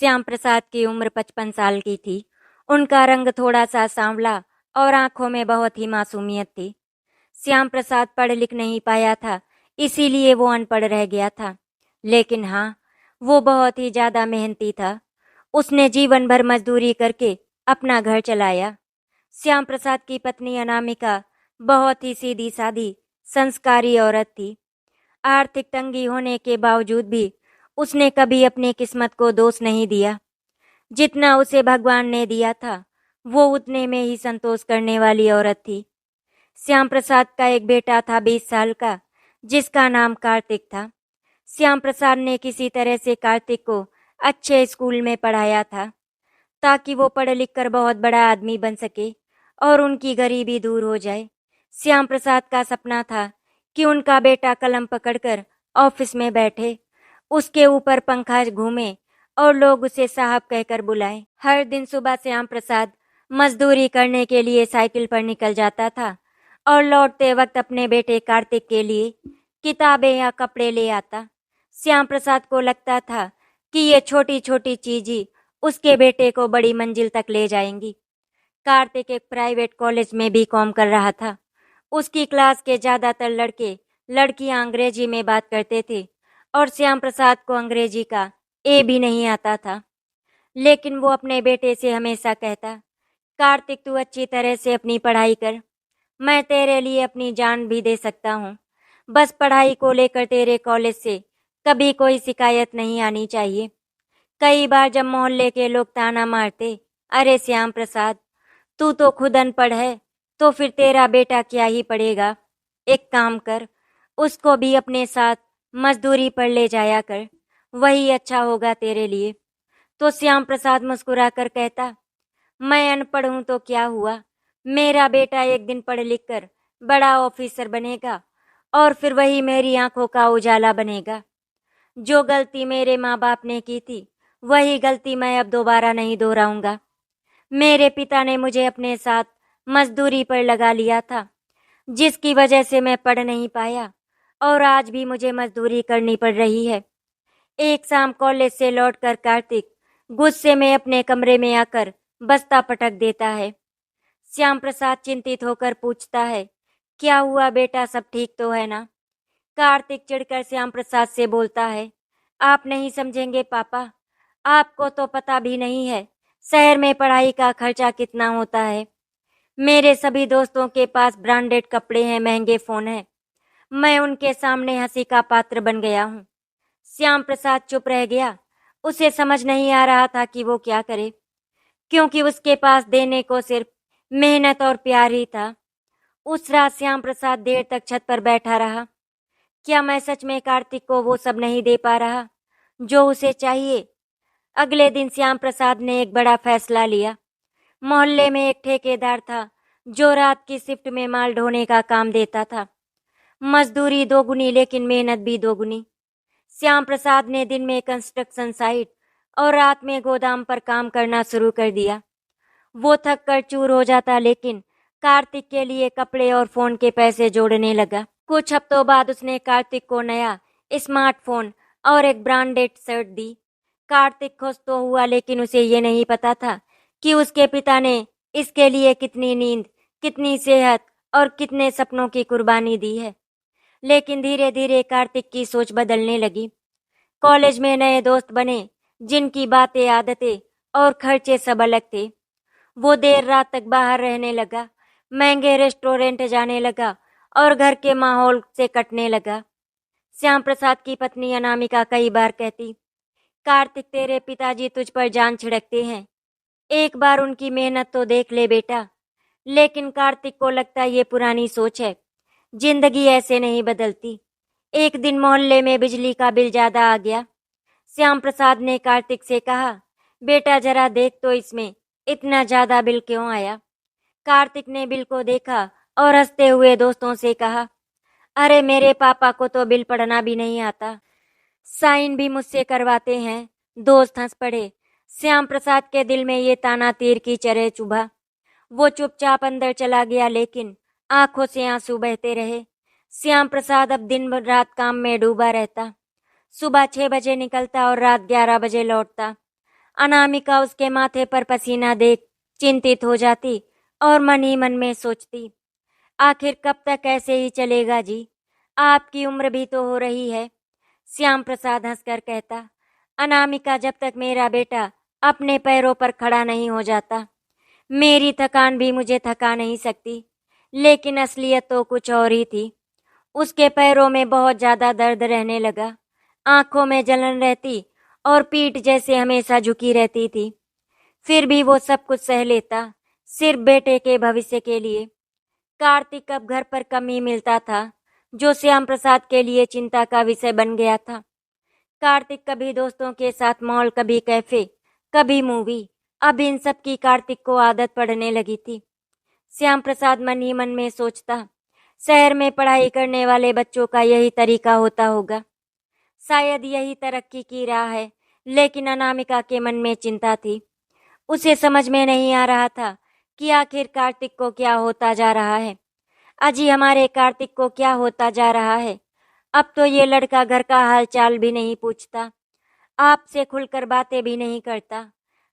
श्याम प्रसाद की उम्र 55 साल की थी। उनका रंग थोड़ा सा सांवला और आंखों में बहुत ही मासूमियत थी। श्याम प्रसाद पढ़ लिख नहीं पाया था, इसीलिए वो अनपढ़ रह गया था। लेकिन हाँ, वो बहुत ही ज्यादा मेहनती था। उसने जीवन भर मजदूरी करके अपना घर चलाया। श्याम प्रसाद की पत्नी अनामिका बहुत ही सीधी सादी संस्कारी औरत थी। आर्थिक तंगी होने के बावजूद भी उसने कभी अपनी किस्मत को दोष नहीं दिया। जितना उसे भगवान ने दिया था वो उतने में ही संतोष करने वाली औरत थी। श्याम प्रसाद का एक बेटा था 20 साल का, जिसका नाम कार्तिक था। श्याम प्रसाद ने किसी तरह से कार्तिक को अच्छे स्कूल में पढ़ाया था ताकि वो पढ़ लिख कर बहुत बड़ा आदमी बन सके और उनकी गरीबी दूर हो जाए। श्याम प्रसाद का सपना था कि उनका बेटा कलम पकड़कर ऑफिस में बैठे, उसके ऊपर पंखा घूमे और लोग उसे साहब कहकर बुलाएं। हर दिन सुबह श्याम प्रसाद मजदूरी करने के लिए साइकिल पर निकल जाता था और लौटते वक्त अपने बेटे कार्तिक के लिए किताबें या कपड़े ले आता। श्याम प्रसाद को लगता था कि ये छोटी छोटी चीज ही उसके बेटे को बड़ी मंजिल तक ले जाएंगी। कार्तिक एक प्राइवेट कॉलेज में बीकॉम कर रहा था। उसकी क्लास के ज्यादातर लड़के लड़कियां अंग्रेजी में बात करते थे और श्याम प्रसाद को अंग्रेजी का ए भी नहीं आता था। लेकिन वो अपने बेटे से हमेशा कहता, कार्तिक तू अच्छी तरह से अपनी पढ़ाई कर, मैं तेरे लिए अपनी जान भी दे सकता हूँ। बस पढ़ाई को लेकर तेरे कॉलेज से कभी कोई शिकायत नहीं आनी चाहिए। कई बार जब मोहल्ले के लोग ताना मारते, अरे श्याम प्रसाद तू तो खुद अनपढ़ है, तो फिर तेरा बेटा क्या ही पढ़ेगा। एक काम कर, उसको भी अपने साथ मजदूरी पर ले जाया कर, वही अच्छा होगा तेरे लिए। तो श्याम प्रसाद मुस्कुरा कर कहता, मैं अनपढ़ हूं तो क्या हुआ, मेरा बेटा एक दिन पढ़ लिख कर बड़ा ऑफिसर बनेगा और फिर वही मेरी आंखों का उजाला बनेगा। जो गलती मेरे माँ बाप ने की थी वही गलती मैं अब दोबारा नहीं दोहराऊंगा। मेरे पिता ने मुझे अपने साथ मजदूरी पर लगा लिया था, जिसकी वजह से मैं पढ़ नहीं पाया और आज भी मुझे मजदूरी करनी पड़ रही है। एक शाम कॉलेज से लौटकर कार्तिक गुस्से में अपने कमरे में आकर बस्ता पटक देता है। श्याम प्रसाद चिंतित होकर पूछता है, क्या हुआ बेटा, सब ठीक तो है ना? कार्तिक चिढ़कर श्याम प्रसाद से बोलता है, आप नहीं समझेंगे पापा, आपको तो पता भी नहीं है शहर में पढ़ाई का खर्चा कितना होता है। मेरे सभी दोस्तों के पास ब्रांडेड कपड़े हैं, महंगे फोन हैं, मैं उनके सामने हंसी का पात्र बन गया हूँ। श्याम प्रसाद चुप रह गया। उसे समझ नहीं आ रहा था कि वो क्या करे, क्योंकि उसके पास देने को सिर्फ मेहनत और प्यार ही था। उस रात श्याम प्रसाद देर तक छत पर बैठा रहा। क्या मैं सच में कार्तिक को वो सब नहीं दे पा रहा जो उसे चाहिए? अगले दिन श्याम प्रसाद ने एक बड़ा फैसला लिया। मोहल्ले में एक ठेकेदार था जो रात की शिफ्ट में माल ढोने का काम देता था। मजदूरी दोगुनी लेकिन मेहनत भी दोगुनी। श्याम प्रसाद ने दिन में कंस्ट्रक्शन साइट और रात में गोदाम पर काम करना शुरू कर दिया। वो थक कर चूर हो जाता, लेकिन कार्तिक के लिए कपड़े और फोन के पैसे जोड़ने लगा। कुछ हफ्तों बाद उसने कार्तिक को नया स्मार्टफोन और एक ब्रांडेड शर्ट दी। कार्तिक खुश तो हुआ, लेकिन उसे ये नहीं पता था कि उसके पिता ने इसके लिए कितनी नींद, कितनी सेहत और कितने सपनों की कुर्बानी दी है। लेकिन धीरे धीरे कार्तिक की सोच बदलने लगी। कॉलेज में नए दोस्त बने, जिनकी बातें, आदतें और खर्चे सब अलग थे। वो देर रात तक बाहर रहने लगा, महंगे रेस्टोरेंट जाने लगा और घर के माहौल से कटने लगा। श्याम प्रसाद की पत्नी अनामिका कई बार कहती, कार्तिक तेरे पिताजी तुझ पर जान छिड़कते हैं, एक बार उनकी मेहनत तो देख ले बेटा। लेकिन कार्तिक को लगता ये पुरानी सोच है, जिंदगी ऐसे नहीं बदलती। एक दिन मोहल्ले में बिजली का बिल ज्यादा आ गया। श्याम प्रसाद ने कार्तिक से कहा, बेटा जरा देख तो इसमें इतना ज्यादा बिल क्यों आया? कार्तिक ने बिल को देखा और हंसते हुए दोस्तों से कहा, अरे मेरे पापा को तो बिल पढ़ना भी नहीं आता, साइन भी मुझसे करवाते हैं। दोस्त हंस पड़े। श्याम प्रसाद के दिल में ये ताना तीर की तरह चुभा। वो चुपचाप अंदर चला गया, लेकिन आंखों से आंसू बहते रहे। श्याम प्रसाद अब दिन रात काम में डूबा रहता। सुबह 6 बजे निकलता और रात 11 बजे लौटता। अनामिका उसके माथे पर पसीना देख चिंतित हो जाती और मन ही मन में सोचती, आखिर कब तक ऐसे ही चलेगा जी? आपकी उम्र भी तो हो रही है। श्याम प्रसाद हंसकर कहता, अनामिका, जब तक मेरा बेटा अपने पैरों पर खड़ा नहीं हो जाता, मेरी थकान भी मुझे थका नहीं सकती। लेकिन असलियत तो कुछ और ही थी। उसके पैरों में बहुत ज्यादा दर्द रहने लगा, आंखों में जलन रहती और पीठ जैसे हमेशा झुकी रहती थी। फिर भी वो सब कुछ सह लेता, सिर्फ बेटे के भविष्य के लिए। कार्तिक अब घर पर कम ही मिलता था, जो श्याम प्रसाद के लिए चिंता का विषय बन गया था। कार्तिक कभी दोस्तों के साथ मॉल, कभी कैफे, कभी मूवी। अब इन सब की कार्तिक को आदत पड़ने लगी थी। श्याम प्रसाद मन ही मन में सोचता, शहर में पढ़ाई करने वाले बच्चों का यही तरीका होता होगा, शायद यही तरक्की की राह है। लेकिन अनामिका के मन में चिंता थी। उसे समझ में नहीं आ रहा था कि आखिर कार्तिक को क्या होता जा रहा है। अजी, हमारे कार्तिक को क्या होता जा रहा है? अब तो ये लड़का घर का हाल चाल भी नहीं पूछता, आपसे खुलकर बातें भी नहीं करता,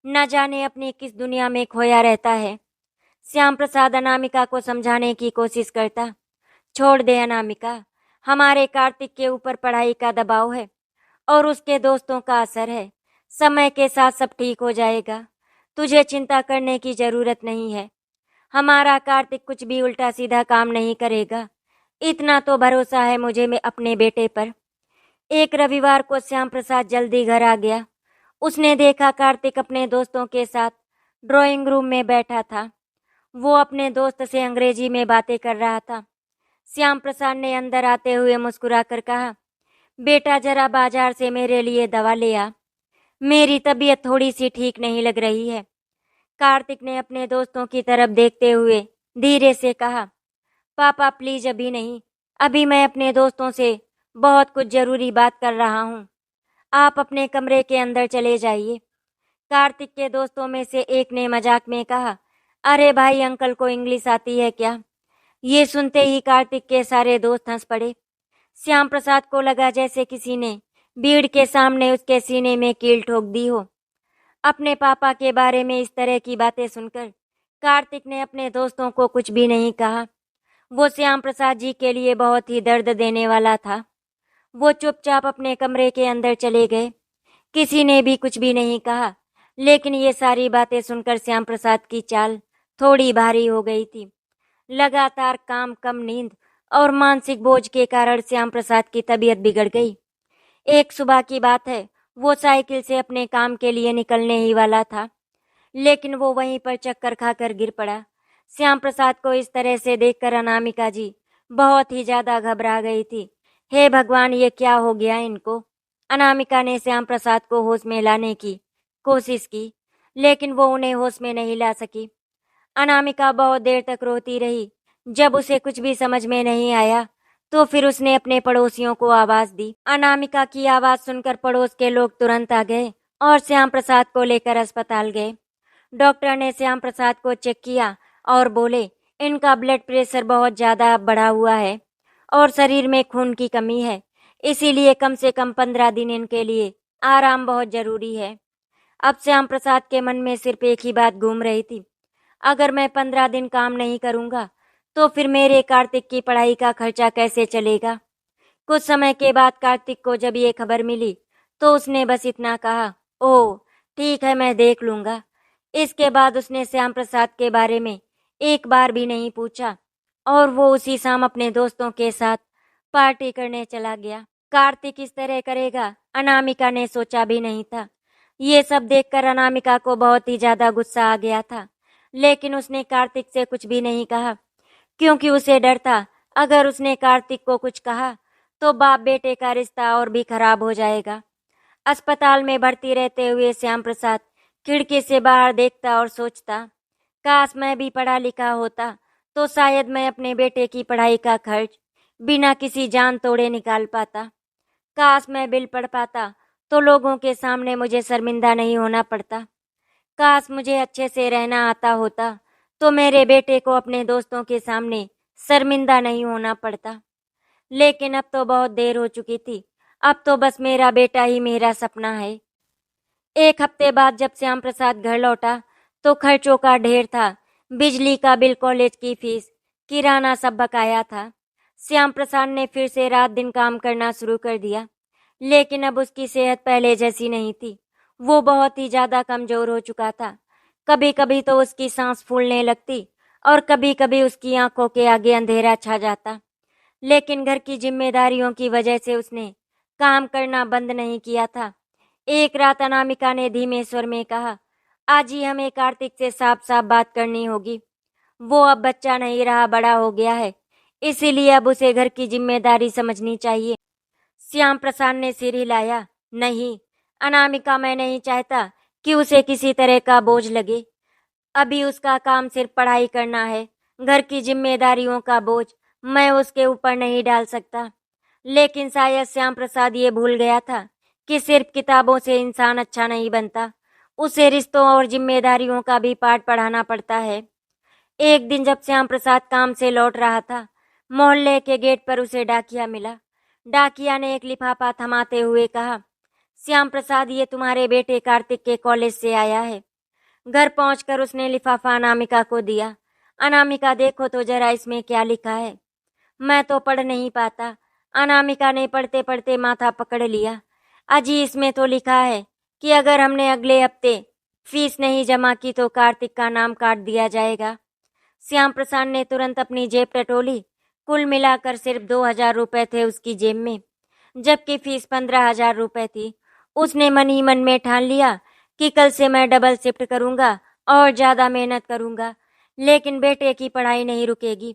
न जाने अपनी किस दुनिया में खोया रहता है। श्याम प्रसाद अनामिका को समझाने की कोशिश करता, छोड़ दे अनामिका, हमारे कार्तिक के ऊपर पढ़ाई का दबाव है और उसके दोस्तों का असर है। समय के साथ सब ठीक हो जाएगा, तुझे चिंता करने की जरूरत नहीं है। हमारा कार्तिक कुछ भी उल्टा सीधा काम नहीं करेगा, इतना तो भरोसा है मुझे में अपने बेटे पर। एक रविवार को श्याम प्रसाद जल्दी घर आ गया। उसने देखा कार्तिक अपने दोस्तों के साथ ड्राइंग रूम में बैठा था। वो अपने दोस्त से अंग्रेजी में बातें कर रहा था। श्याम प्रसाद ने अंदर आते हुए मुस्कुराकर कहा, बेटा, जरा बाजार से मेरे लिए दवा ले आ, मेरी तबीयत थोड़ी सी ठीक नहीं लग रही है। कार्तिक ने अपने दोस्तों की तरफ देखते हुए धीरे से कहा, पापा प्लीज, अभी नहीं, अभी मैं अपने दोस्तों से बहुत कुछ जरूरी बात कर रहा हूँ, आप अपने कमरे के अंदर चले जाइए। कार्तिक के दोस्तों में से एक ने मजाक में कहा, अरे भाई, अंकल को इंग्लिश आती है क्या? ये सुनते ही कार्तिक के सारे दोस्त हंस पड़े। श्याम प्रसाद को लगा जैसे किसी ने भीड़ के सामने उसके सीने में कील ठोक दी हो। अपने पापा के बारे में इस तरह की बातें सुनकर कार्तिक ने अपने दोस्तों को कुछ भी नहीं कहा। वो श्याम प्रसाद जी के लिए बहुत ही दर्द देने वाला था। वो चुपचाप अपने कमरे के अंदर चले गए। किसी ने भी कुछ भी नहीं कहा, लेकिन ये सारी बातें सुनकर श्याम प्रसाद की चाल थोड़ी भारी हो गई थी। लगातार काम, कम नींद और मानसिक बोझ के कारण श्याम प्रसाद की तबीयत बिगड़ गई। एक सुबह की बात है, वो साइकिल से अपने काम के लिए निकलने ही वाला था, लेकिन वो वहीं पर चक्कर खाकर गिर पड़ा। श्याम प्रसाद को इस तरह से देखकर अनामिका जी बहुत ही ज्यादा घबरा गई थी। हे भगवान, ये क्या हो गया इनको? अनामिका ने श्याम प्रसाद को होश में लाने की कोशिश की, लेकिन वो उन्हें होश में नहीं ला सकी। अनामिका बहुत देर तक रोती रही। जब उसे कुछ भी समझ में नहीं आया, तो फिर उसने अपने पड़ोसियों को आवाज दी। अनामिका की आवाज सुनकर पड़ोस के लोग तुरंत आ गए और श्याम प्रसाद को लेकर अस्पताल गए। डॉक्टर ने श्याम प्रसाद को चेक किया और बोले, इनका ब्लड प्रेशर बहुत ज्यादा बढ़ा हुआ है और शरीर में खून की कमी है, इसीलिए कम से कम 15 दिन इनके लिए आराम बहुत जरूरी है। अब श्याम प्रसाद के मन में सिर्फ एक ही बात घूम रही थी, अगर मैं 15 दिन काम नहीं करूंगा तो फिर मेरे कार्तिक की पढ़ाई का खर्चा कैसे चलेगा? कुछ समय के बाद कार्तिक को जब ये खबर मिली तो उसने बस इतना कहा, ओह ठीक है, मैं देख लूंगा। इसके बाद उसने श्याम प्रसाद के बारे में एक बार भी नहीं पूछा और वो उसी शाम अपने दोस्तों के साथ पार्टी करने चला गया। कार्तिक इस तरह करेगा, अनामिका ने सोचा भी नहीं था। ये सब देखकर अनामिका को बहुत ही ज्यादा गुस्सा आ गया था, लेकिन उसने कार्तिक से कुछ भी नहीं कहा, क्योंकि उसे डर था अगर उसने कार्तिक को कुछ कहा तो बाप बेटे का रिश्ता और भी खराब हो जाएगा। अस्पताल में भर्ती रहते हुए श्याम प्रसाद खिड़की से बाहर देखता और सोचता, काश मैं भी पढ़ा लिखा होता तो शायद मैं अपने बेटे की पढ़ाई का खर्च बिना किसी जान तोड़े निकाल पाता। काश मैं बिल पढ़ पाता तो लोगों के सामने मुझे शर्मिंदा नहीं होना पड़ता। काश मुझे अच्छे से रहना आता होता तो मेरे बेटे को अपने दोस्तों के सामने शर्मिंदा नहीं होना पड़ता। लेकिन अब तो बहुत देर हो चुकी थी, अब तो बस मेरा बेटा ही मेरा सपना है। एक हफ्ते बाद जब श्याम प्रसाद घर लौटा तो खर्चों का ढेर था। बिजली का बिल, कॉलेज की फीस, किराना सब बकाया था। श्याम प्रसाद ने फिर से रात दिन काम करना शुरू कर दिया, लेकिन अब उसकी सेहत पहले जैसी नहीं थी। वो बहुत ही ज्यादा कमजोर हो चुका था। कभी कभी तो उसकी सांस फूलने लगती और कभी कभी उसकी आंखों के आगे अंधेरा छा जाता। लेकिन घर की जिम्मेदारियों की वजह से उसने काम करना बंद नहीं किया था। एक रात अनामिका ने धीमे स्वर में कहा, आज ही हमें कार्तिक से साफ साफ बात करनी होगी। वो अब बच्चा नहीं रहा, बड़ा हो गया है, इसीलिए अब उसे घर की जिम्मेदारी समझनी चाहिए। श्याम प्रसाद ने सिर हिलाया। नहीं अनामिका, मैं नहीं चाहता कि उसे किसी तरह का बोझ लगे। अभी उसका काम सिर्फ पढ़ाई करना है। घर की जिम्मेदारियों का बोझ मैं उसके ऊपर नहीं डाल सकता। लेकिन शायद श्याम प्रसाद ये भूल गया था कि सिर्फ किताबों से इंसान अच्छा नहीं बनता, उसे रिश्तों और जिम्मेदारियों का भी पाठ पढ़ाना पड़ता है। एक दिन जब श्याम प्रसाद काम से लौट रहा था, मोहल्ले के गेट पर उसे डाकिया मिला। डाकिया ने एक लिफाफा थमाते हुए कहा, श्याम प्रसाद, ये तुम्हारे बेटे कार्तिक के कॉलेज से आया है। घर पहुंचकर उसने लिफाफा अनामिका को दिया। अनामिका, देखो तो जरा इसमें क्या लिखा है। मैं तो पढ़ नहीं पाता। अनामिका ने पढ़ते पढ़ते माथा पकड़ लिया। अजी, इसमें तो लिखा है कि अगर हमने अगले हफ्ते फीस नहीं जमा की तो कार्तिक का नाम काट दिया जाएगा। श्याम प्रसाद ने तुरंत अपनी जेब टटोली। कुल मिलाकर सिर्फ 2,000 रुपए थे उसकी जेब में, जबकि फीस 15,000 रुपए थी। उसने मन ही मन में ठान लिया कि कल से मैं डबल शिफ्ट करूंगा और ज्यादा मेहनत करूंगा, लेकिन बेटे की पढ़ाई नहीं रुकेगी।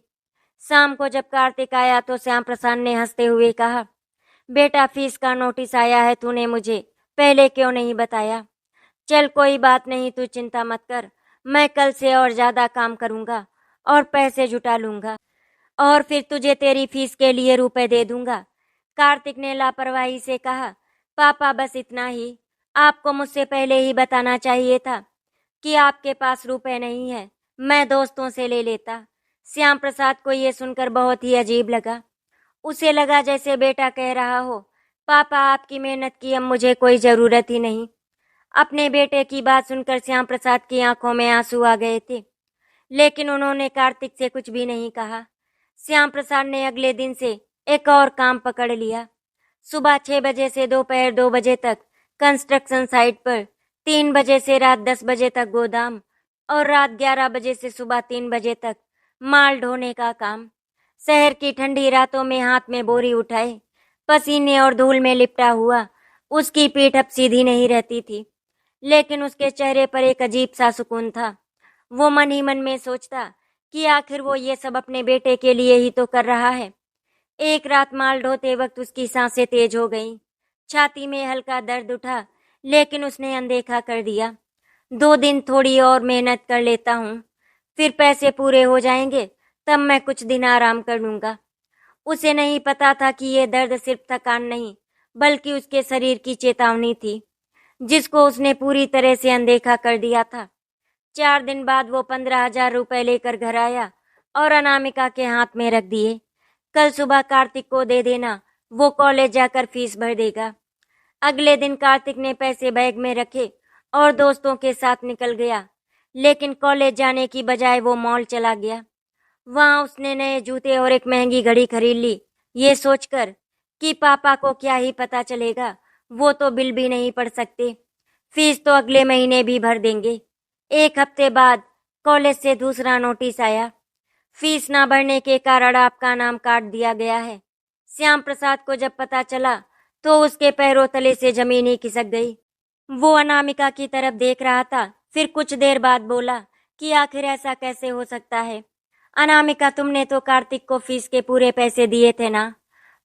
शाम को जब कार्तिक आया तो श्याम प्रसाद ने हंसते हुए कहा, बेटा, फीस का नोटिस आया है, तूने मुझे पहले क्यों नहीं बताया? चल कोई बात नहीं, तू चिंता मत कर। मैं कल से और ज्यादा काम करूंगा और पैसे जुटा लूंगा और फिर तुझे तेरी फीस के लिए रुपए दे दूंगा। कार्तिक ने लापरवाही से कहा, पापा बस इतना ही। आपको मुझसे पहले ही बताना चाहिए था कि आपके पास रुपए नहीं है, मैं दोस्तों से ले लेता। श्याम प्रसाद को यह सुनकर बहुत ही अजीब लगा। उसे लगा जैसे बेटा कह रहा हो, पापा आपकी मेहनत की अब मुझे कोई जरूरत ही नहीं। अपने बेटे की बात सुनकर श्याम प्रसाद की आंखों में आंसू आ गए थे, लेकिन उन्होंने कार्तिक से कुछ भी नहीं कहा। श्याम प्रसाद ने अगले दिन से एक और काम पकड़ लिया। सुबह 6 बजे से दोपहर 2 बजे तक कंस्ट्रक्शन साइट पर, 3 बजे से रात 10 बजे तक गोदाम और रात 11 बजे से सुबह 3 बजे तक माल ढोने का काम। शहर की ठंडी रातों में हाथ में बोरी उठाए, पसीने और धूल में लिपटा हुआ उसकी पीठ अब सीधी नहीं रहती थी, लेकिन उसके चेहरे पर एक अजीब सा सुकून था। वो मन ही मन में सोचता कि आखिर वो ये सब अपने बेटे के लिए ही तो कर रहा है। एक रात माल ढोते वक्त उसकी सांसें तेज हो गईं। छाती में हल्का दर्द उठा, लेकिन उसने अनदेखा कर दिया। 2 दिन थोड़ी और मेहनत कर लेता हूँ, फिर पैसे पूरे हो जाएंगे, तब मैं कुछ दिन आराम कर लूंगा। उसे नहीं पता था कि ये दर्द सिर्फ थकान नहीं, बल्कि उसके शरीर की चेतावनी थी, जिसको उसने पूरी तरह से अनदेखा कर दिया था। 4 दिन बाद वो 15,000 रुपए लेकर घर आया और अनामिका के हाथ में रख दिए। कल सुबह कार्तिक को दे देना, वो कॉलेज जाकर फीस भर देगा। अगले दिन कार्तिक ने पैसे बैग में रखे और दोस्तों के साथ निकल गया, लेकिन कॉलेज जाने की बजाय वो मॉल चला गया। वहां उसने नए जूते और एक महंगी घड़ी खरीद ली, ये सोचकर कि पापा को क्या ही पता चलेगा, वो तो बिल भी नहीं पढ़ सकते, फीस तो अगले महीने भी भर देंगे। एक हफ्ते बाद कॉलेज से दूसरा नोटिस आया, फीस ना भरने के कारण आपका नाम काट दिया गया है। श्याम प्रसाद को जब पता चला तो उसके पैरों तले से जमीन ही खिसक गई। वो अनामिका की तरफ देख रहा था, फिर कुछ देर बाद बोला कि आखिर ऐसा कैसे हो सकता है? अनामिका, तुमने तो कार्तिक को फीस के पूरे पैसे दिए थे ना?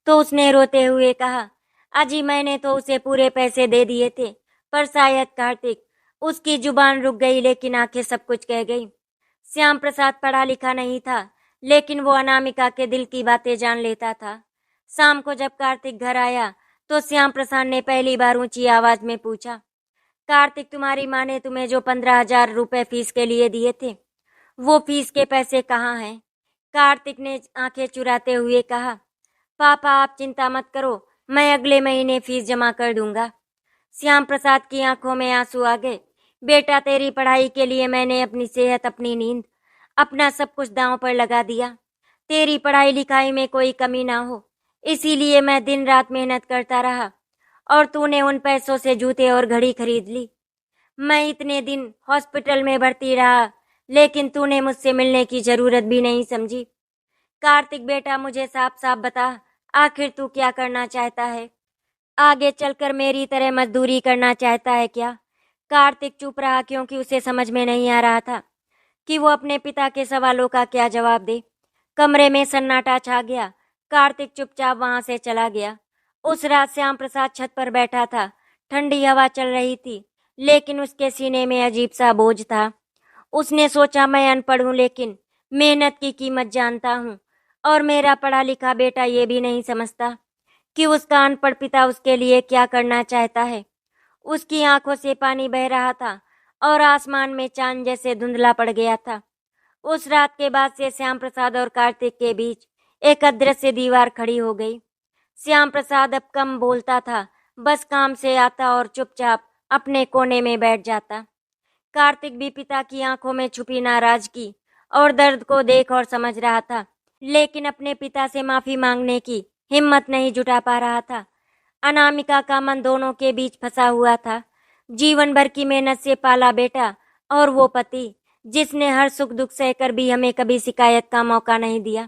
तो उसने रोते हुए कहा, अजी मैंने तो उसे पूरे पैसे दे दिए थे, पर शायद कार्तिक, उसकी जुबान रुक गई लेकिन आंखें सब कुछ कह गई। श्याम प्रसाद पढ़ा लिखा नहीं था, लेकिन वो अनामिका के दिल की बातें जान लेता था। शाम को जब कार्तिक घर आया तो श्याम प्रसाद ने पहली बार ऊंची आवाज में पूछा, कार्तिक, तुम्हारी माँ ने तुम्हें जो 15,000 रुपए फीस के लिए दिए थे, वो फीस के पैसे कहाँ हैं? कार्तिक ने आंखें चुराते हुए कहा, पापा आप चिंता मत करो, मैं अगले महीने फीस जमा कर दूंगा। श्याम प्रसाद की आंखों में आंसू आ गए। बेटा, तेरी पढ़ाई के लिए मैंने अपनी सेहत, अपनी नींद, अपना सब कुछ दांव पर लगा दिया। तेरी पढ़ाई लिखाई में कोई कमी ना हो, इसीलिए मैं दिन रात मेहनत करता रहा और तूने उन पैसों से जूते और घड़ी खरीद ली। मैं इतने दिन हॉस्पिटल में भर्ती रहा, लेकिन तूने मुझसे मिलने की जरूरत भी नहीं समझी। कार्तिक बेटा, मुझे साफ साफ बता, आखिर तू क्या करना चाहता है? आगे चलकर मेरी तरह मजदूरी करना चाहता है क्या? कार्तिक चुप रहा, क्योंकि उसे समझ में नहीं आ रहा था कि वो अपने पिता के सवालों का क्या जवाब दे। कमरे में सन्नाटा छा गया। कार्तिक चुपचाप वहां से चला गया। उस रात श्याम प्रसाद छत पर बैठा था। ठंडी हवा चल रही थी, लेकिन उसके सीने में अजीब सा बोझ था। उसने सोचा, मैं अनपढ़ हूँ, लेकिन मेहनत की कीमत जानता हूँ, और मेरा पढ़ा लिखा बेटा ये भी नहीं समझता कि उसका अनपढ़ पिता उसके लिए क्या करना चाहता है। उसकी आंखों से पानी बह रहा था और आसमान में चांद जैसे धुंधला पड़ गया था। उस रात के बाद से श्याम प्रसाद और कार्तिक के बीच एक अदृश्य दीवार खड़ी हो गई। श्याम प्रसाद अब कम बोलता था, बस काम से आता और चुपचाप अपने कोने में बैठ जाता। कार्तिक भी पिता की आंखों में छुपी नाराजगी और दर्द को देख और समझ रहा था, लेकिन अपने पिता से माफी मांगने की हिम्मत नहीं जुटा पा रहा था। अनामिका का मन दोनों के बीच फंसा हुआ था। जीवन भर की मेहनत से पाला बेटा, और वो पति जिसने हर सुख दुख सहकर भी हमें कभी शिकायत का मौका नहीं दिया।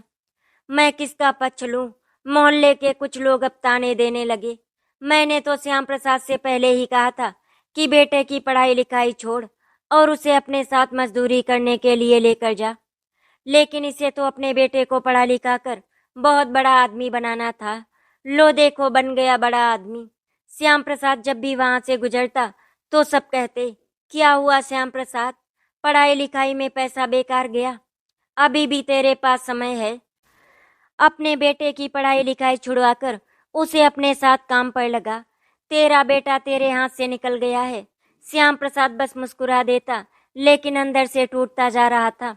मैं किसका पक्ष लूं? मोहल्ले के कुछ लोग अब ताने देने लगे। मैंने तो श्याम प्रसाद से पहले ही कहा था कि बेटे की पढ़ाई लिखाई छोड़ और उसे अपने साथ मजदूरी करने के लिए लेकर जा, लेकिन इसे तो अपने बेटे को पढ़ा लिखा कर बहुत बड़ा आदमी बनाना था। लो देखो, बन गया बड़ा आदमी। श्याम प्रसाद जब भी वहां से गुजरता तो सब कहते, क्या हुआ श्याम प्रसाद, पढ़ाई लिखाई में पैसा बेकार गया? अभी भी तेरे पास समय है। अपने बेटे की पढ़ाई लिखाई छुड़वाकर उसे अपने साथ काम पर लगा। तेरा बेटा तेरे हाथ से निकल गया है। श्याम प्रसाद बस मुस्कुरा देता, लेकिन अंदर से टूटता जा रहा था।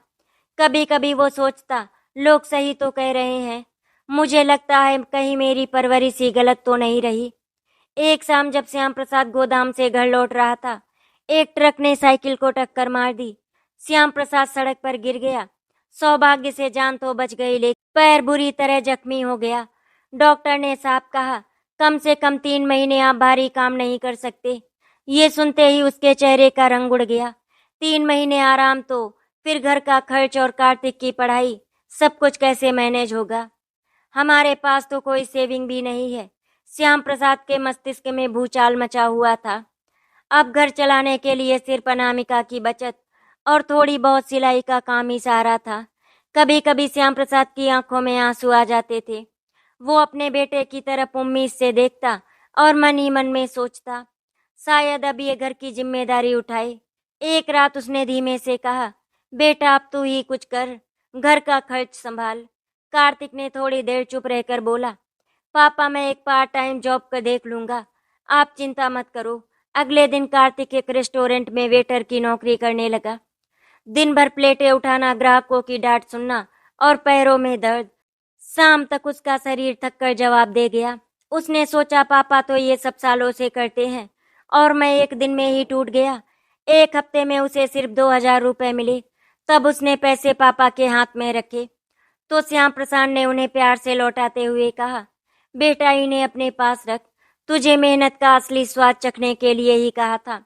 कभी कभी वो सोचता, लोग सही तो कह रहे हैं, मुझे लगता है कहीं मेरी परवरिश ही गलत तो नहीं रही। एक शाम जब श्याम प्रसाद गोदाम से घर लौट रहा था, एक ट्रक ने साइकिल को टक्कर मार दी। श्याम प्रसाद सड़क पर गिर गया। सौभाग्य से जान तो बच गई, लेकिन पैर बुरी तरह जख्मी हो गया। डॉक्टर ने साफ कहा, कम से कम 3 महीने आप भारी काम नहीं कर सकते। ये सुनते ही उसके चेहरे का रंग उड़ गया। 3 महीने आराम तो फिर घर का खर्च और कार्तिक की पढ़ाई, सब कुछ कैसे मैनेज होगा? हमारे पास तो कोई सेविंग भी नहीं है। श्याम प्रसाद के मस्तिष्क में भूचाल मचा हुआ था। अब घर चलाने के लिए सिर्फ अनामिका की बचत और थोड़ी बहुत सिलाई का काम ही सहारा था। कभी कभी श्याम प्रसाद की आंखों में आंसू आ जाते थे। वो अपने बेटे की तरफ उम्मीद से देखता और मन ही मन में सोचता, शायद अब ये घर की जिम्मेदारी उठाए। एक रात उसने धीमे से कहा, बेटा अब तू ही कुछ कर, घर का खर्च संभाल। कार्तिक ने थोड़ी देर चुप रहकर बोला, पापा मैं एक पार्ट टाइम जॉब कर देख लूंगा, आप चिंता मत करो। अगले दिन कार्तिक एक रेस्टोरेंट में वेटर की नौकरी करने लगा। दिन भर प्लेटें उठाना, ग्राहकों की डांट सुनना और पैरों में दर्द। शाम तक उसका शरीर थक कर जवाब दे गया। उसने सोचा, पापा तो ये सब सालों से करते हैं और मैं एक दिन में ही टूट गया। एक हफ्ते में उसे सिर्फ 2,000 रुपए मिले। तब उसने पैसे पापा के हाथ में रखे तो श्याम प्रसाद ने उन्हें प्यार से लौटाते हुए कहा, बेटा इन्हें अपने पास रख, तुझे मेहनत का असली स्वाद चखने के लिए ही कहा था,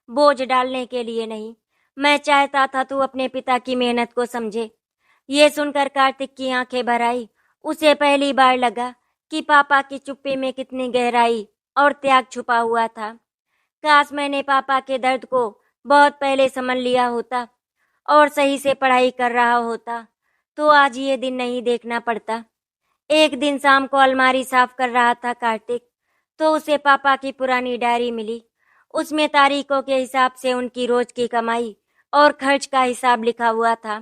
बोझ डालने के लिए नहीं। मैं चाहता था तू अपने पिता की मेहनत को समझे। ये सुनकर कार्तिक की आंखें भर आई। उसे पहली बार लगा कि पापा की चुप्पी में कितनी गहराई और त्याग छुपा हुआ था। काश मैंने पापा के दर्द को बहुत पहले समझ लिया होता और सही से पढ़ाई कर रहा होता, तो आज ये दिन नहीं देखना पड़ता। एक दिन शाम को अलमारी साफ कर रहा था कार्तिक, तो उसे पापा की पुरानी डायरी मिली। उसमें तारीखों के हिसाब से उनकी रोज की कमाई और खर्च का हिसाब लिखा हुआ था।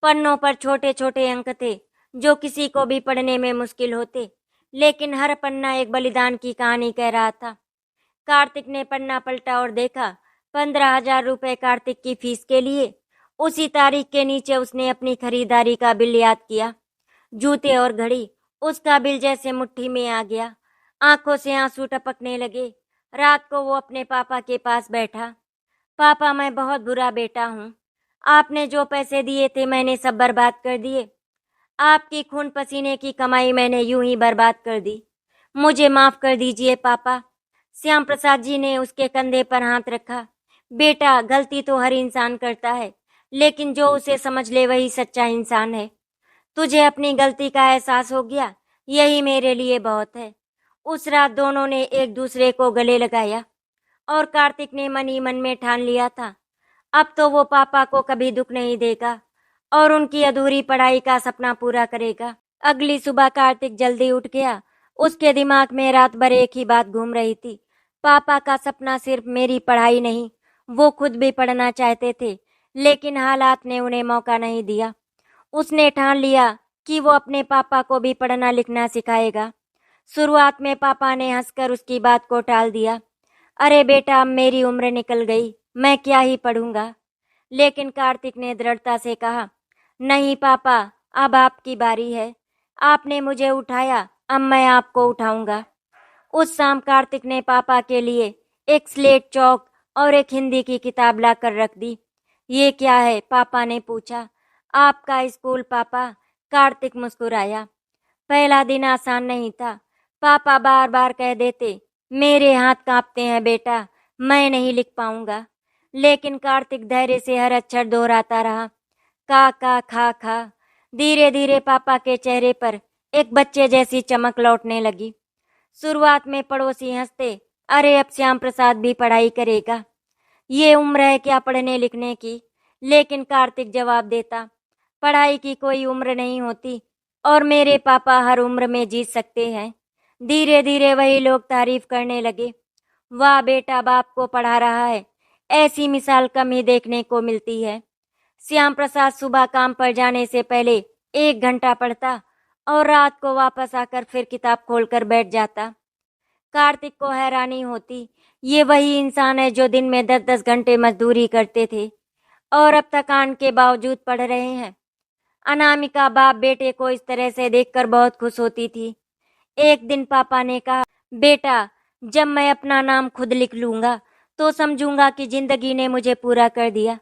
पन्नों पर छोटे छोटे अंक थे जो किसी को भी पढ़ने में मुश्किल होते, लेकिन हर पन्ना एक बलिदान की कहानी कह रहा था। कार्तिक ने पन्ना पलटा और देखा 15,000 रुपए कार्तिक की फीस के लिए। उसी तारीख के नीचे उसने अपनी खरीदारी का बिल याद किया। जूते और घड़ी, उसका बिल जैसे मुट्ठी में आ गया। आंखों से आंसू टपकने लगे। रात को वो अपने पापा के पास बैठा। पापा, मैं बहुत बुरा बेटा हूँ। आपने जो पैसे दिए थे मैंने सब बर्बाद कर दिए। आपकी खून पसीने की कमाई मैंने यूं ही बर्बाद कर दी। मुझे माफ कर दीजिए पापा। श्याम प्रसाद जी ने उसके कंधे पर हाथ रखा। बेटा, गलती तो हर इंसान करता है, लेकिन जो उसे समझ ले वही सच्चा इंसान है। तुझे अपनी गलती का एहसास हो गया, यही मेरे लिए बहुत है। उस रात दोनों ने एक दूसरे को गले लगाया और कार्तिक ने मन ही मन में ठान लिया था, अब तो वो पापा को कभी दुख नहीं देगा और उनकी अधूरी पढ़ाई का सपना पूरा करेगा। अगली सुबह कार्तिक जल्दी उठ गया। उसके दिमाग में रात भर एक ही बात घूम रही थी। पापा का सपना सिर्फ मेरी पढ़ाई नहीं, वो खुद भी पढ़ना चाहते थे, लेकिन हालात ने उन्हें मौका नहीं दिया। उसने ठान लिया कि वो अपने पापा को भी पढ़ना लिखना सिखाएगा। शुरुआत में पापा ने हंसकर उसकी बात को टाल दिया। अरे बेटा, अब मेरी उम्र निकल गई, मैं क्या ही पढ़ूंगा। लेकिन कार्तिक ने दृढ़ता से कहा, नहीं पापा, अब आपकी बारी है। आपने मुझे उठाया, अब मैं आपको उठाऊंगा। उस शाम कार्तिक ने पापा के लिए एक स्लेट चौक और एक हिंदी की किताब लाकर रख दी। ये क्या है? पापा ने पूछा। आपका स्कूल पापा। कार्तिक मुस्कुराया। पहला दिन आसान नहीं था। पापा बार बार कह देते, मेरे हाथ कांपते हैं बेटा, मैं नहीं लिख पाऊंगा। लेकिन कार्तिक धैर्य से हर अक्षर दोहराता रहा। का खा खा। धीरे धीरे पापा के चेहरे पर एक बच्चे जैसी चमक लौटने लगी। शुरुआत में पड़ोसी हंसते, अरे अब श्याम प्रसाद भी पढ़ाई करेगा, ये उम्र है क्या पढ़ने लिखने की। लेकिन कार्तिक जवाब देता, पढ़ाई की कोई उम्र नहीं होती और मेरे पापा हर उम्र में जीत सकते हैं। धीरे धीरे वही लोग तारीफ करने लगे, वाह बेटा, बाप को पढ़ा रहा है, ऐसी मिसाल कम ही देखने को मिलती है। श्याम प्रसाद सुबह काम पर जाने से पहले 1 घंटा पढ़ता और रात को वापस आकर फिर किताब खोलकर बैठ जाता। कार्तिक को हैरानी होती, ये वही इंसान है जो दिन में 10-10 घंटे मजदूरी करते थे और अब थकान के बावजूद पढ़ रहे हैं। अनामिका बाप बेटे को इस तरह से देखकर बहुत खुश होती थी। एक दिन पापा ने कहा, बेटा, जब मैं अपना नाम खुद लिख लूंगा तो समझूंगा कि जिंदगी ने मुझे पूरा कर दिया।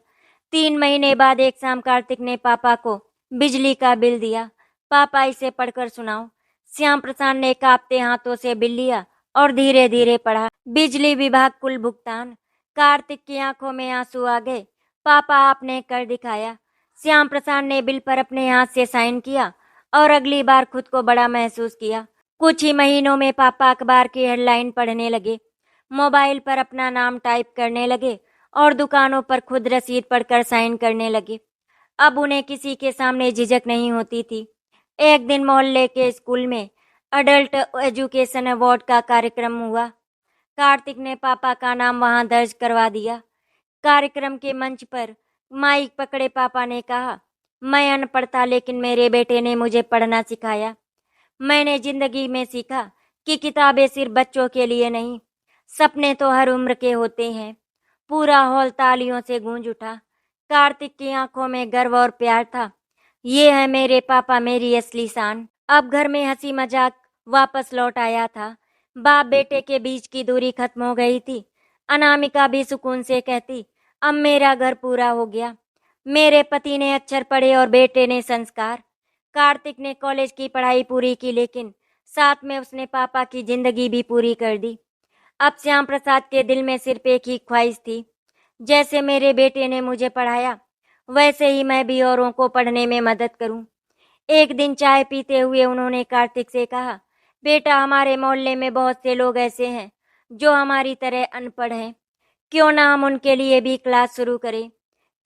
3 महीने बाद एक शाम कार्तिक ने पापा को बिजली का बिल दिया। पापा, इसे पढ़कर सुनाओ। श्याम प्रसाद ने कांपते हाथों से बिल लिया और धीरे धीरे पढ़ा। बिजली विभाग कुल भुगतान। कार्तिक की आंखों में आंसू आ गए। पापा, आपने कर दिखाया। श्याम प्रसाद ने बिल पर अपने हाथ से साइन किया और अगली बार खुद को बड़ा महसूस किया। कुछ ही महीनों में पापा अखबार की हेडलाइन पढ़ने लगे, मोबाइल पर अपना नाम टाइप करने लगे और दुकानों पर खुद रसीद पढ़कर साइन करने लगे। अब उन्हें किसी के सामने झिझक नहीं होती थी। एक दिन मोहल्ले के स्कूल में अडल्ट एजुकेशन अवार्ड का कार्यक्रम हुआ। कार्तिक ने पापा का नाम वहां दर्ज करवा दिया। कार्यक्रम के मंच पर माइक पकड़े पापा ने कहा, मैं अनपढ़ था लेकिन मेरे बेटे ने मुझे पढ़ना सिखाया। मैंने जिंदगी में सीखा कि किताबें सिर्फ बच्चों के लिए नहीं, सपने तो हर उम्र के होते हैं। पूरा हॉल तालियों से गूंज उठा। कार्तिक की आंखों में गर्व और प्यार था। ये है मेरे पापा, मेरी असली शान। अब घर में हंसी मजाक वापस लौट आया था। बाप बेटे के बीच की दूरी खत्म हो गई थी। अनामिका भी सुकून से कहती, अब मेरा घर पूरा हो गया। मेरे पति ने अक्षर पढ़े और बेटे ने संस्कार। कार्तिक ने कॉलेज की पढ़ाई पूरी की, लेकिन साथ में उसने पापा की जिंदगी भी पूरी कर दी। अब श्याम प्रसाद के दिल में सिर्फ एक ही ख्वाहिश थी, जैसे मेरे बेटे ने मुझे पढ़ाया वैसे ही मैं भी औरों को पढ़ने में मदद करूं। एक दिन चाय पीते हुए उन्होंने कार्तिक से कहा, बेटा, हमारे मोहल्ले में बहुत से लोग ऐसे हैं जो हमारी तरह अनपढ़ हैं, क्यों ना हम उनके लिए भी क्लास शुरू करें।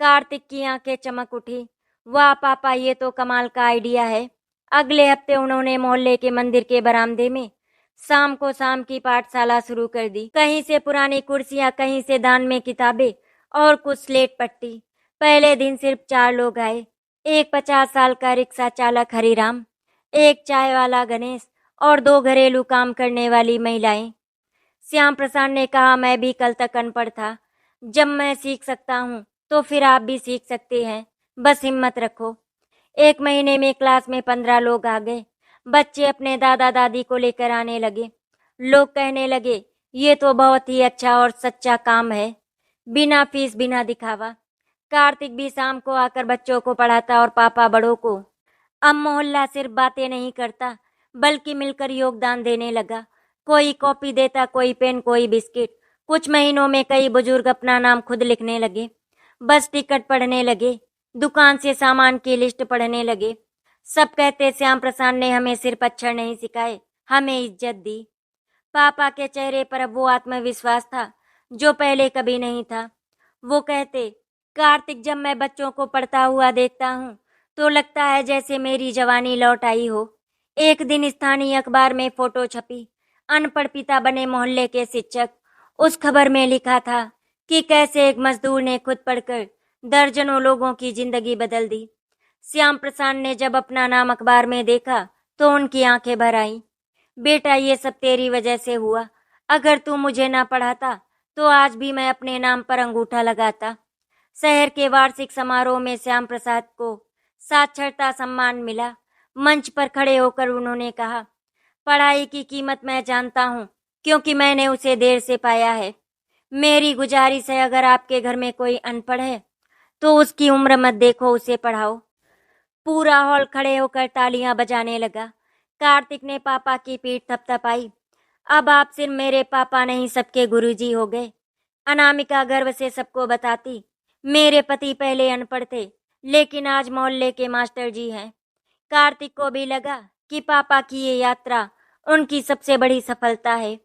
कार्तिक की आंखें चमक उठी। वाह पापा, ये तो कमाल का आइडिया है। अगले हफ्ते उन्होंने मोहल्ले के मंदिर के बरामदे में शाम को शाम की पाठशाला शुरू कर दी। कहीं से पुरानी कुर्सियां, कहीं से दान में किताबें और कुछ स्लेट पट्टी। पहले दिन सिर्फ 4 लोग आए, एक 50 साल का रिक्शा चालक हरिराम, एक चाय वाला गणेश और 2 घरेलू काम करने वाली महिलाएं। श्याम प्रसाद ने कहा, मैं भी कल तक अनपढ़ था। जब मैं सीख सकता हूँ तो फिर आप भी सीख सकते हैं, बस हिम्मत रखो। 1 महीने में क्लास में 15 लोग आ गए। बच्चे अपने दादा दादी को लेकर आने लगे। लोग कहने लगे, ये तो बहुत ही अच्छा और सच्चा काम है, बिना फीस बिना दिखावा। कार्तिक भी शाम को आकर बच्चों को पढ़ाता और पापा बड़ों को। अब मोहल्ला सिर्फ बातें नहीं करता, बल्कि मिलकर योगदान देने लगा। कोई कॉपी देता, कोई पेन, कोई बिस्किट। कुछ महीनों में कई बुजुर्ग अपना नाम खुद लिखने लगे, बस टिकट पढ़ने लगे, दुकान से सामान की लिस्ट पढ़ने लगे। सब कहते श्याम प्रसाद ने हमें सिर्फ अक्षर नहीं सिखाए, हमें इज्जत दी। पापा के चेहरे पर अब वो आत्मविश्वास था जो पहले कभी नहीं था। वो कहते, कार्तिक, जब मैं बच्चों को पढ़ता हुआ देखता हूँ तो लगता है जैसे मेरी जवानी लौट आई हो। एक दिन स्थानीय अखबार में फोटो छपी, अनपढ़ पिता बने मोहल्ले के शिक्षक। उस खबर में लिखा था कि कैसे एक मजदूर ने खुद पढ़कर दर्जनों लोगों की जिंदगी बदल दी। श्याम प्रसाद ने जब अपना नाम अखबार में देखा तो उनकी आंखें भर आईं। बेटा, ये सब तेरी वजह से हुआ। अगर तू मुझे ना पढ़ाता तो आज भी मैं अपने नाम पर अंगूठा लगाता। शहर के वार्षिक समारोह में श्याम प्रसाद को साक्षरता सम्मान मिला। मंच पर खड़े होकर उन्होंने कहा, पढ़ाई की कीमत मैं जानता हूँ क्योंकि मैंने उसे देर से पाया है। मेरी गुजारिश है, अगर आपके घर में कोई अनपढ़ है तो उसकी उम्र मत देखो, उसे पढ़ाओ। पूरा हॉल खड़े होकर तालियां बजाने लगा। कार्तिक ने पापा की पीठ थपथपाई। अब आप सिर्फ मेरे पापा नहीं, सबके गुरुजी हो गए। अनामिका गर्व से सबको बताती, मेरे पति पहले अनपढ़ थे लेकिन आज मोहल्ले के मास्टर जी हैं। कार्तिक को भी लगा कि पापा की ये यात्रा उनकी सबसे बड़ी सफलता है।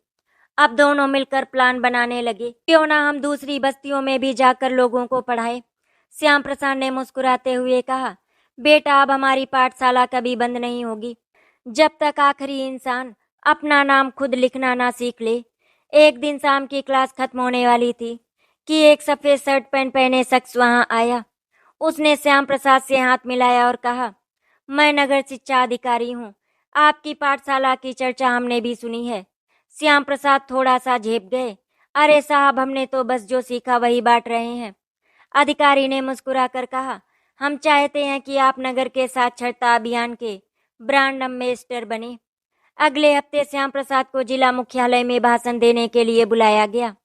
अब दोनों मिलकर प्लान बनाने लगे, क्यों ना हम दूसरी बस्तियों में भी जाकर लोगों को पढ़ाएं। श्याम प्रसाद ने मुस्कुराते हुए कहा, बेटा, अब हमारी पाठशाला कभी बंद नहीं होगी जब तक आखिरी इंसान अपना नाम खुद लिखना ना सीख ले। एक दिन शाम की क्लास खत्म होने वाली थी कि एक सफेद शर्ट पैंट पहने शख्स वहां आया। उसने श्याम प्रसाद से हाथ मिलाया और कहा, मैं नगर शिक्षा अधिकारी हूँ। आपकी पाठशाला की चर्चा हमने भी सुनी है। श्याम प्रसाद थोड़ा सा झेप गए। अरे साहब, हमने तो बस जो सीखा वही बांट रहे हैं। अधिकारी ने मुस्कुराकर कहा, हम चाहते हैं कि आप नगर के साक्षरता अभियान के ब्रांड एम्बेसडर बने। अगले हफ्ते श्याम प्रसाद को जिला मुख्यालय में भाषण देने के लिए बुलाया गया।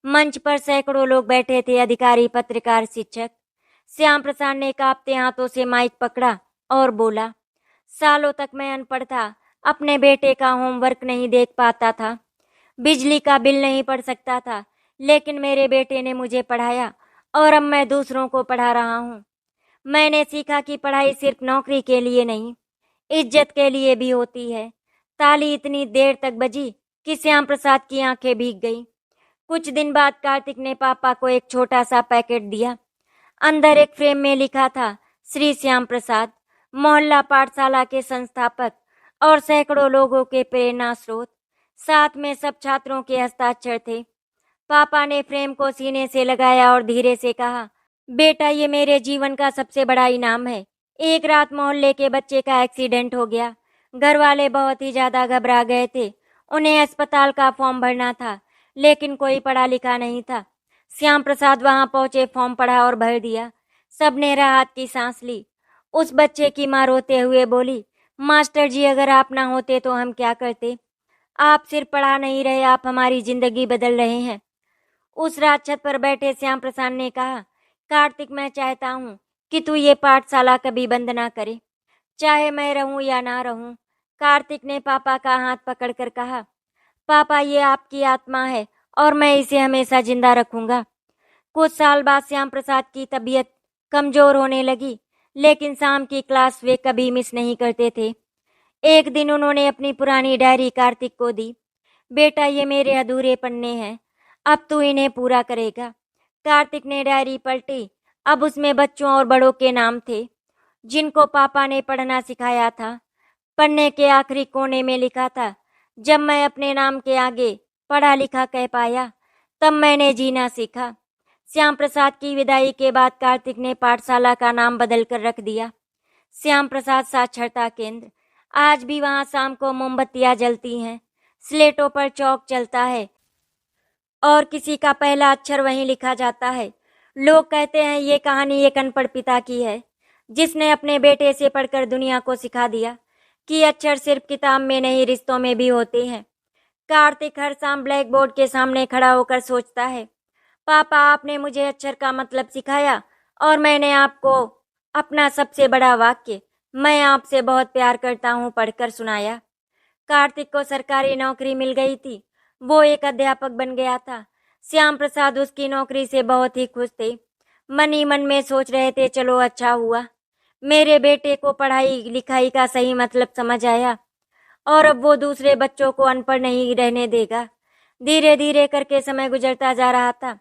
मंच पर सैकड़ों लोग बैठे थे, अधिकारी, पत्रकार, शिक्षक। श्याम प्रसाद ने कांपते हाथों से माइक पकड़ा और बोला, सालों तक मैं अनपढ़ था, अपने बेटे का होमवर्क नहीं देख पाता था, बिजली का बिल नहीं पढ़ सकता था, लेकिन मेरे बेटे ने मुझे पढ़ाया और अब मैं दूसरों को पढ़ा रहा हूँ। मैंने सीखा कि पढ़ाई सिर्फ नौकरी के लिए नहीं, इज्जत के लिए भी होती है। ताली इतनी देर तक बजी कि श्याम प्रसाद की आंखें भीग गईं। कुछ दिन बाद कार्तिक ने पापा को एक छोटा सा पैकेट दिया। अंदर एक फ्रेम में लिखा था, श्री श्याम प्रसाद, मोहल्ला पाठशाला के संस्थापक और सैकड़ों लोगों के प्रेरणा स्रोत। साथ में सब छात्रों के हस्ताक्षर थे। पापा ने फ्रेम को सीने से लगाया और धीरे से कहा, बेटा, ये मेरे जीवन का सबसे बड़ा इनाम है। एक रात मोहल्ले के बच्चे का एक्सीडेंट हो गया। घर वाले बहुत ही ज्यादा घबरा गए थे। उन्हें अस्पताल का फॉर्म भरना था, लेकिन कोई पढ़ा लिखा नहीं था। श्याम प्रसाद वहां पहुंचे, फॉर्म पढ़ा और भर दिया। सबने राहत की सांस ली। उस बच्चे की मां रोते हुए बोली, मास्टर जी, अगर आप ना होते तो हम क्या करते। आप सिर्फ पढ़ा नहीं रहे, आप हमारी जिंदगी बदल रहे हैं। उस रात छत पर बैठे श्याम प्रसाद ने कहा, कार्तिक, मैं चाहता हूँ कि तू ये पाठशाला कभी बंद ना करे, चाहे मैं रहूं या ना रहूं। कार्तिक ने पापा का हाथ पकड़कर कहा, पापा, ये आपकी आत्मा है और मैं इसे हमेशा जिंदा रखूंगा। कुछ साल बाद श्याम प्रसाद की तबीयत कमजोर होने लगी, लेकिन शाम की क्लास वे कभी मिस नहीं करते थे। एक दिन उन्होंने अपनी पुरानी डायरी कार्तिक को दी। बेटा, ये मेरे अधूरे पन्ने हैं, अब तू इन्हें पूरा करेगा। कार्तिक ने डायरी पलटी। अब उसमें बच्चों और बड़ों के नाम थे जिनको पापा ने पढ़ना सिखाया था। पन्ने के आखिरी कोने में लिखा था, जब मैं अपने नाम के आगे पढ़ा लिखा कह पाया, तब मैंने जीना सीखा। श्याम प्रसाद की विदाई के बाद कार्तिक ने पाठशाला का नाम बदल कर रख दिया, श्याम प्रसाद साक्षरता केंद्र। आज भी वहां शाम को मोमबत्तियां जलती हैं, स्लेटों पर चौक चलता है और किसी का पहला अक्षर वहीं लिखा जाता है। लोग कहते हैं ये कहानी एक अनपढ़ पिता की है, जिसने अपने बेटे से पढ़कर दुनिया को सिखा दिया कि अक्षर सिर्फ किताब में नहीं, रिश्तों में भी होते हैं। कार्तिक हर शाम ब्लैक बोर्ड के सामने खड़ा होकर सोचता है, पापा आपने मुझे अक्षर का मतलब सिखाया और मैंने आपको अपना सबसे बड़ा वाक्य मैं आपसे बहुत प्यार करता हूँ पढ़कर सुनाया। कार्तिक को सरकारी नौकरी मिल गई थी। वो एक अध्यापक बन गया था। श्याम प्रसाद उसकी नौकरी से बहुत ही खुश थे। मन ही मन में सोच रहे थे, चलो अच्छा हुआ, मेरे बेटे को पढ़ाई लिखाई का सही मतलब समझ आया और अब वो दूसरे बच्चों को अनपढ़ नहीं रहने देगा। धीरे धीरे करके समय गुजरता जा रहा था।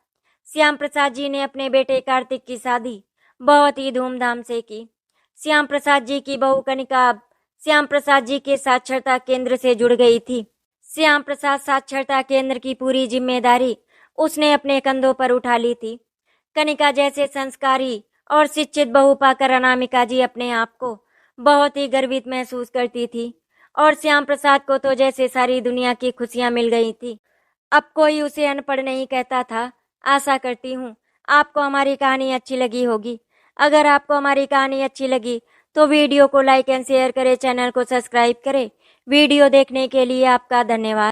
श्याम प्रसाद जी ने अपने बेटे कार्तिक की शादी बहुत ही धूमधाम से की। श्याम प्रसाद जी की बहू कनिका अब श्याम प्रसाद जी के साक्षरता केंद्र से जुड़ गई थी। श्याम प्रसाद साक्षरता केंद्र की पूरी जिम्मेदारी उसने अपने कंधों पर उठा ली थी। कनिका जैसे संस्कारी और शिक्षित बहू पाकर अनामिका जी अपने आप को बहुत ही गर्वित महसूस करती थी और श्याम प्रसाद को तो जैसे सारी दुनिया की खुशियां मिल गई थी। अब कोई उसे अनपढ़ नहीं कहता था। आशा करती हूँ आपको हमारी कहानी अच्छी लगी होगी। अगर आपको हमारी कहानी अच्छी लगी तो वीडियो को लाइक एंड शेयर करें, चैनल को सब्सक्राइब करें। वीडियो देखने के लिए आपका धन्यवाद।